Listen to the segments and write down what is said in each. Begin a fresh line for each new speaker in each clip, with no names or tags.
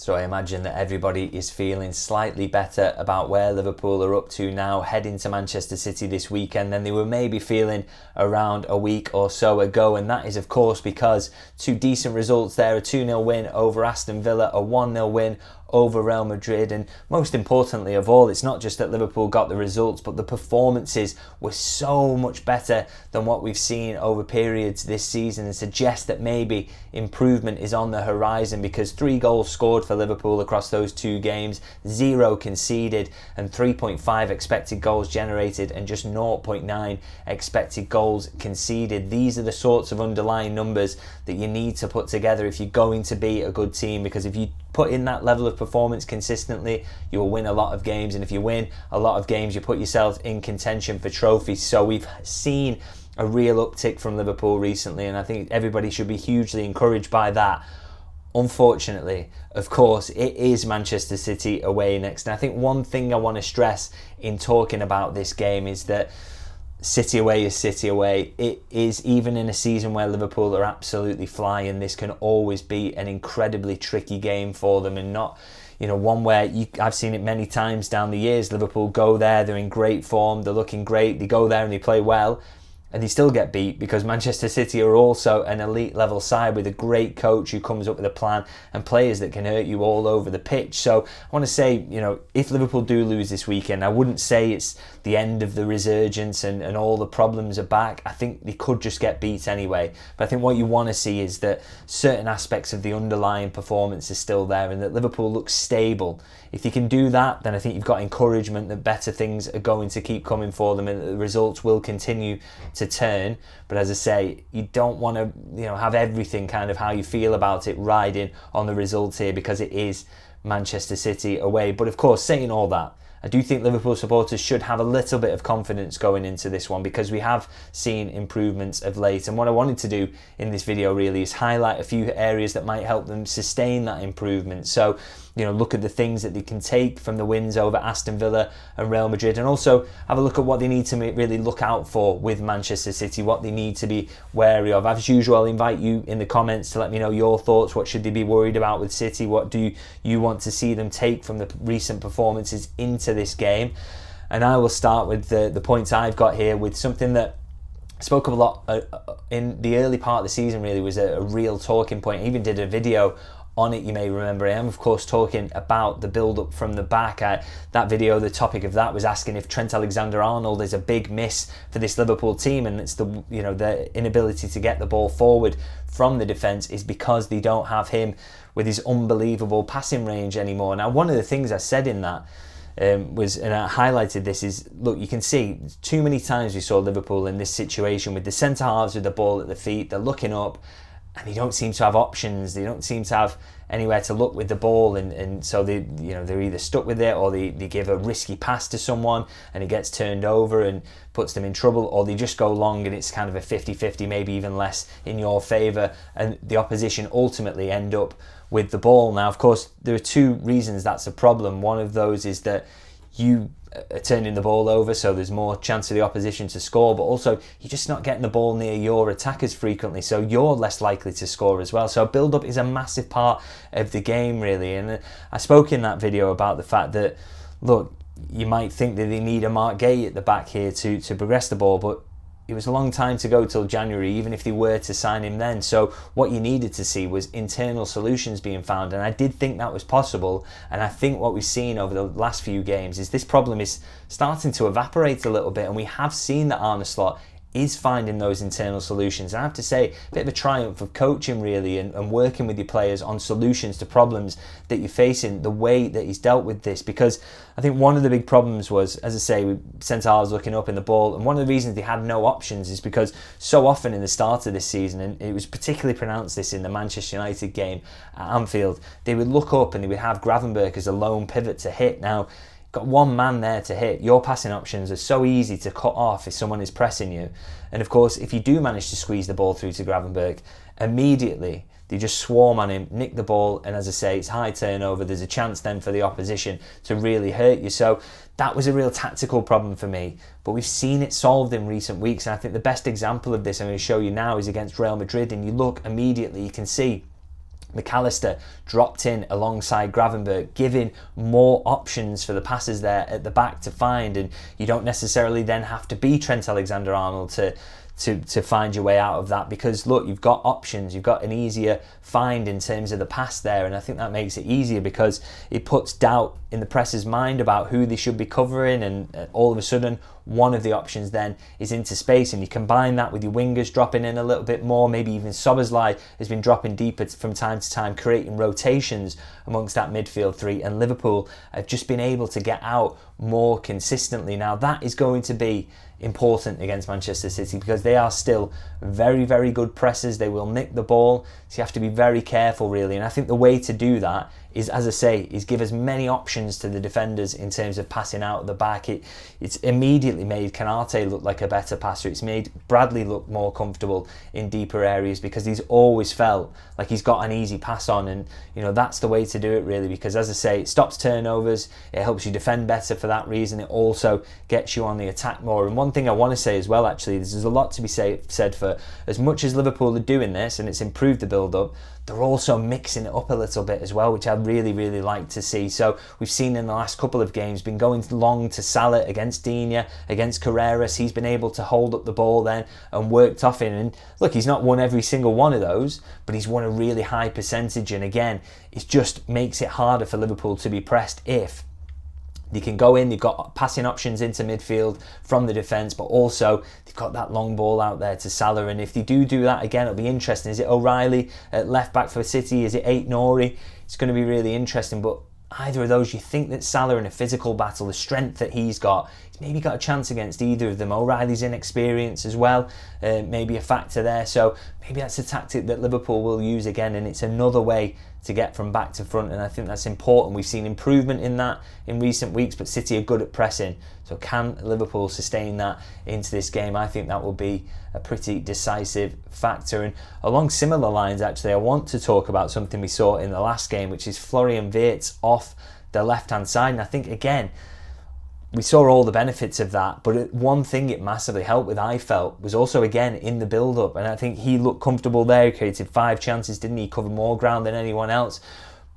So I imagine that everybody is feeling slightly better about where Liverpool are up to now, heading to Manchester City this weekend, than they were maybe feeling around a week or so ago. And that is, of course, because two decent results there, a 2-0 win over Aston Villa, a 1-0 win over Real Madrid. And most importantly of all, it's not just that Liverpool got the results, but the performances were so much better than what we've seen over periods this season, and suggest that maybe improvement is on the horizon, because 3 goals scored for Liverpool across those 2 games, 0 conceded, and 3.5 expected goals generated and just 0.9 expected goals conceded. These are the sorts of underlying numbers that you need to put together if you're going to be a good team, because if you put in that level of performance consistently, you will win a lot of games, and if you win a lot of games, you put yourself in contention for trophies. So we've seen a real uptick from Liverpool recently, and I think everybody should be hugely encouraged by that. Unfortunately, of course, it is Manchester City away next, and I think one thing I want to stress in talking about this game is that City away is City away. It is, even in a season where Liverpool are absolutely flying, this can always be an incredibly tricky game for them, and not, one where I've seen it many times down the years. Liverpool go there, they're in great form, they're looking great, they go there and they play well, and they still get beat, because Manchester City are also an elite level side with a great coach who comes up with a plan and players that can hurt you all over the pitch. So I want to say, if Liverpool do lose this weekend, I wouldn't say it's the end of the resurgence and all the problems are back. I think they could just get beat anyway. But I think what you want to see is that certain aspects of the underlying performance are still there, and that Liverpool looks stable. If you can do that, then I think you've got encouragement that better things are going to keep coming for them, and the results will continue to turn. But as I say, you don't want to have everything kind of how you feel about it riding on the results here, because it is Manchester City away. But of course, saying all that, I do think Liverpool supporters should have a little bit of confidence going into this one, because we have seen improvements of late. And what I wanted to do in this video really is highlight a few areas that might help them sustain that improvement. So, look at the things that they can take from the wins over Aston Villa and Real Madrid, and also have a look at what they need to really look out for with Manchester City, what they need to be wary of. As usual, I'll invite you in the comments to let me know your thoughts. What should they be worried about with City? What do you want to see them take from the recent performances into this game? And I will start with the points I've got here, with something that I spoke of a lot in the early part of the season. Really was a real talking point. I even did a video on it, you may remember. I am of course talking about the build-up from the back. That video, the topic of that was asking if Trent Alexander-Arnold is a big miss for this Liverpool team, and it's the inability to get the ball forward from the defence is because they don't have him with his unbelievable passing range anymore. Now, one of the things I said in that was, and I highlighted this, is, look, you can see too many times we saw Liverpool in this situation with the centre halves with the ball at the feet, they're looking up, and they don't seem to have options. They don't seem to have anywhere to look with the ball, and so they're either stuck with it, or they give a risky pass to someone and it gets turned over and puts them in trouble, or they just go long and it's kind of a 50-50, maybe even less in your favour, and the opposition ultimately end up with the ball. Now, of course, there are 2 reasons that's a problem. One of those is that you are turning the ball over, so there's more chance of the opposition to score, but also you're just not getting the ball near your attackers frequently, so you're less likely to score as well. So build-up is a massive part of the game, really. And I spoke in that video about the fact that, look, you might think that they need a Mark Gay at the back here to progress the ball, but it was a long time to go till January, even if they were to sign him then. So what you needed to see was internal solutions being found, and I did think that was possible. And I think what we've seen over the last few games is this problem is starting to evaporate a little bit, and we have seen that Arne Slot is finding those internal solutions. And I have to say, a bit of a triumph of coaching, really, and working with your players on solutions to problems that you're facing, the way that he's dealt with this. Because I think one of the big problems was, as I say, with centre-halves looking up in the ball, and one of the reasons they had no options is because so often in the start of this season, and it was particularly pronounced this in the Manchester United game at Anfield, they would look up and they would have Gravenberch as a lone pivot to hit. Now, got one man there to hit. Your passing options are so easy to cut off if someone is pressing you. And of course, if you do manage to squeeze the ball through to Gravenberch, immediately they just swarm on him, nick the ball, and as I say, it's high turnover. There's a chance then for the opposition to really hurt you. So that was a real tactical problem for me, but we've seen it solved in recent weeks. And I think the best example of this I'm going to show you now is against Real Madrid, and you look immediately, you can see McAllister dropped in alongside Gravenberch, giving more options for the passers there at the back to find, and you don't necessarily then have to be Trent Alexander-Arnold to find your way out of that, because look, you've got options, you've got an easier find in terms of the pass there, and I think that makes it easier because it puts doubt in the presser's mind about who they should be covering, and all of a sudden one of the options then is into space, and you combine that with your wingers dropping in a little bit more, maybe even Szoboszlai has been dropping deeper from time to time, creating rotations amongst that midfield three, and Liverpool have just been able to get out more consistently. Now that is going to be important against Manchester City because they are still very, very good pressers. They will nick the ball, so you have to be very careful really, and I think the way to do that is, as I say, is give as many options to the defenders in terms of passing out at the back. It's immediately made Kanate look like a better passer. It's made Bradley look more comfortable in deeper areas because he's always felt like he's got an easy pass on, and you know that's the way to do it really, because as I say, it stops turnovers, it helps you defend better for that reason, it also gets you on the attack more. And one thing I want to say as well, actually, there's a lot to be said for as much as Liverpool are doing this and it's improved the build-up, they're also mixing it up a little bit as well, which I really, really like to see. So we've seen in the last couple of games, been going long to Salah against Digne, against Carreras. He's been able to hold up the ball then and worked off in. And look, he's not won every single one of those, but he's won a really high percentage. And again, it just makes it harder for Liverpool to be pressed if they can go in, they've got passing options into midfield from the defence, but also they've got that long ball out there to Salah. And if they do that again, it'll be interesting. Is it O'Reilly at left back for City? Is it Ait-Nouri? It's going to be really interesting. But either of those, you think that Salah in a physical battle, the strength that he's maybe got a chance against either of them. O'Reilly's inexperience as well, maybe a factor there. So maybe that's a tactic that Liverpool will use again, and it's another way to get from back to front, and I think that's important. We've seen improvement in that in recent weeks, but City are good at pressing. So can Liverpool sustain that into this game? I think that will be a pretty decisive factor. And along similar lines, actually, I want to talk about something we saw in the last game, which is Florian Wirtz off the left-hand side. And I think, again, we saw all the benefits of that, but one thing it massively helped with, I felt, was also again in the build-up, and I think he looked comfortable there. He created 5 chances, didn't he? He covered more ground than anyone else.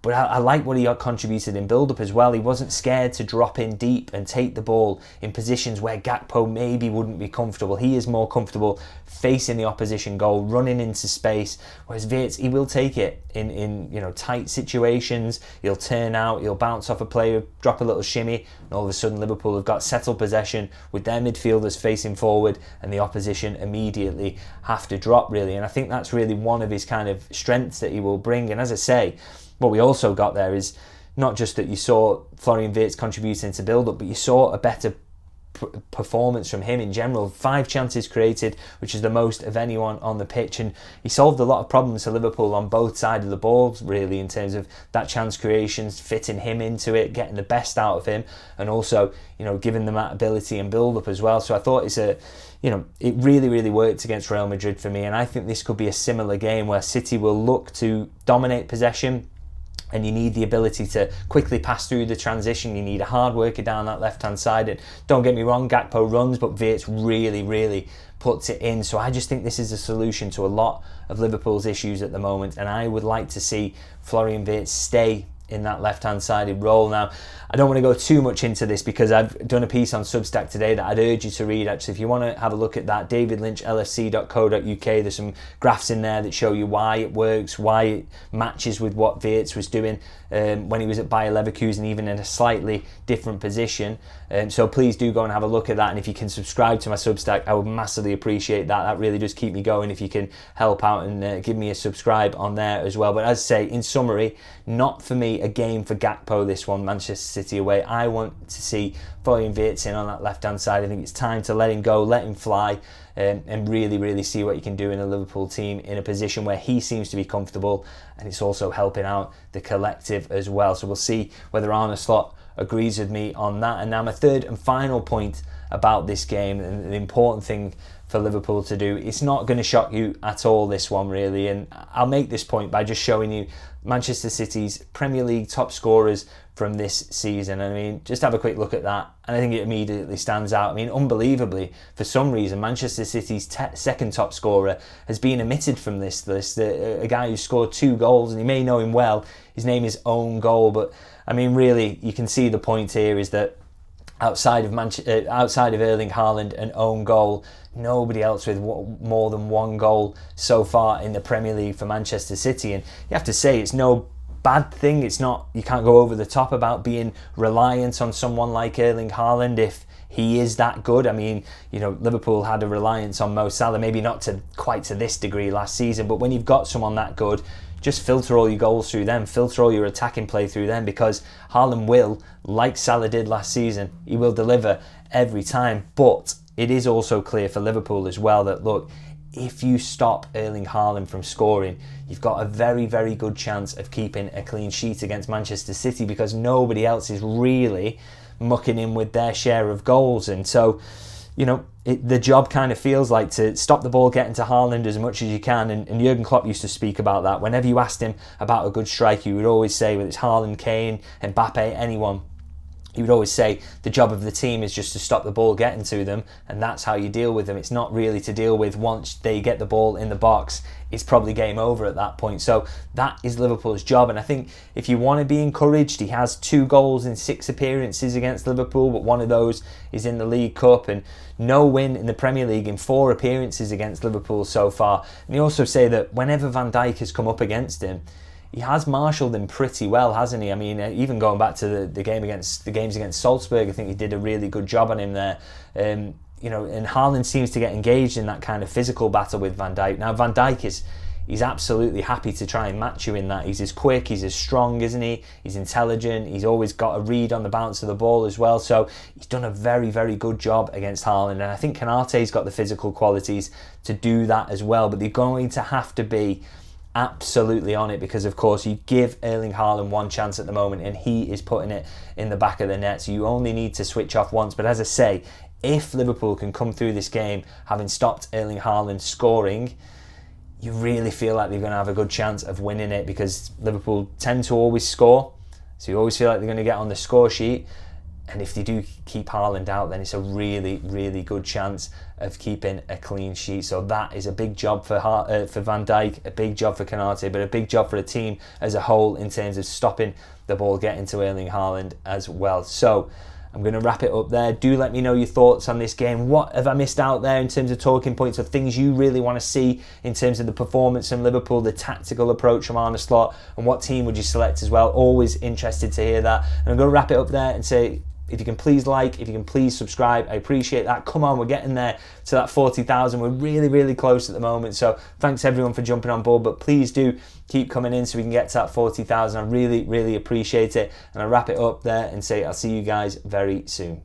But I like what he contributed in build-up as well. He wasn't scared to drop in deep and take the ball in positions where Gakpo maybe wouldn't be comfortable. He is more comfortable facing the opposition goal, running into space, whereas Wirtz, he will take it in tight situations. He'll turn out, he'll bounce off a player, drop a little shimmy, and all of a sudden Liverpool have got settled possession with their midfielders facing forward, and the opposition immediately have to drop really. And I think that's really one of his kind of strengths that he will bring. And as I say, what we also got there is not just that you saw Florian Wirtz contributing to build-up, but you saw a better performance from him in general. 5 chances created, which is the most of anyone on the pitch, and he solved a lot of problems for Liverpool on both sides of the ball really, in terms of that chance creations, fitting him into it, getting the best out of him, and also giving them that ability and build-up as well. So I thought it really, really worked against Real Madrid for me, and I think this could be a similar game where City will look to dominate possession, and you need the ability to quickly pass through the transition. You need a hard worker down that left-hand side. And don't get me wrong, Gakpo runs, but Wirtz really, really puts it in. So I just think this is a solution to a lot of Liverpool's issues at the moment. And I would like to see Florian Wirtz stay in that left-hand sided role. Now, I don't want to go too much into this because I've done a piece on Substack today that I'd urge you to read. Actually, if you want to have a look at that, davidlynchlfc.co.uk, there's some graphs in there that show you why it works, why it matches with what Wirtz was doing when he was at Bayer Leverkusen, even in a slightly different position. So please do go and have a look at that, and if you can subscribe to my Substack, I would massively appreciate that. That really does keep me going if you can help out and give me a subscribe on there as well. But as I say, in summary, not for me a game for Gakpo, this one, Manchester City away. I want to see Florian Wirtz in on that left-hand side. I think it's time to let him go, let him fly, and really, really see what he can do in a Liverpool team in a position where he seems to be comfortable, and it's also helping out the collective as well. So we'll see whether Arne Slot agrees with me on that. And now my third and final point about this game, and the important thing for Liverpool to do, it's not going to shock you at all, this one, really. And I'll make this point by just showing you Manchester City's Premier League top scorers from this season. I mean, just have a quick look at that, and I think it immediately stands out. I mean, unbelievably, for some reason, Manchester City's second top scorer has been omitted from this list. A guy who scored 2 goals, and you may know him well. His name is Own Goal, but I mean, really, you can see the point here is that outside of Erling Haaland and Own Goal, nobody else with more than 1 goal so far in the Premier League for Manchester City. And you have to say, it's no bad thing. It's not, you can't go over the top about being reliant on someone like Erling Haaland if he is that good. I mean, you know, Liverpool had a reliance on Mo Salah, maybe not quite to this degree last season, but when you've got someone that good, just filter all your goals through them, filter all your attacking play through them, because Haaland will, like Salah did last season, he will deliver every time. But it is also clear for Liverpool as well that, look, if you stop Erling Haaland from scoring, you've got a very, very good chance of keeping a clean sheet against Manchester City, because nobody else is really mucking in with their share of goals. And so, you know, the job kind of feels like to stop the ball getting to Haaland as much as you can. And Jurgen Klopp used to speak about that. Whenever you asked him about a good striker, he would always say, whether it's Haaland, Kane, Mbappe, anyone, he would always say the job of the team is just to stop the ball getting to them, and that's how you deal with them. It's not really to deal with once they get the ball in the box, it's probably game over at that point. So that is Liverpool's job, and I think if you want to be encouraged, he has 2 goals in 6 appearances against Liverpool, but one of those is in the League Cup, and no win in the Premier League in 4 appearances against Liverpool so far. And he also say that whenever Van Dijk has come up against him, he has marshalled him pretty well, hasn't he? I mean, even going back to the games against Salzburg, I think he did a really good job on him there. You know, and Haaland seems to get engaged in that kind of physical battle with Van Dijk. Now, Van Dijk he's absolutely happy to try and match you in that. He's as quick, he's as strong, isn't he? He's intelligent, he's always got a read on the bounce of the ball as well. So he's done a very, very good job against Haaland. And I think Konaté's got the physical qualities to do that as well. But they're going to have to be absolutely on it, because of course you give Erling Haaland 1 chance at the moment and he is putting it in the back of the net, so you only need to switch off once. But as I say, if Liverpool can come through this game having stopped Erling Haaland scoring, you really feel like they're going to have a good chance of winning it, because Liverpool tend to always score, so you always feel like they're going to get on the score sheet. And if they do keep Haaland out, then it's a really, really good chance of keeping a clean sheet. So that is a big job for Van Dijk, a big job for Konaté, but a big job for the team as a whole in terms of stopping the ball getting to Erling Haaland as well. So I'm going to wrap it up there. Do let me know your thoughts on this game. What have I missed out there in terms of talking points or things you really want to see in terms of the performance from Liverpool, the tactical approach from Arne Slot, and what team would you select as well? Always interested to hear that. And I'm going to wrap it up there and say, if you can please like, if you can please subscribe, I appreciate that. Come on, we're getting there to that 40,000. We're really, really close at the moment. So thanks everyone for jumping on board, but please do keep coming in so we can get to that 40,000. I really, really appreciate it. And I'll wrap it up there and say I'll see you guys very soon.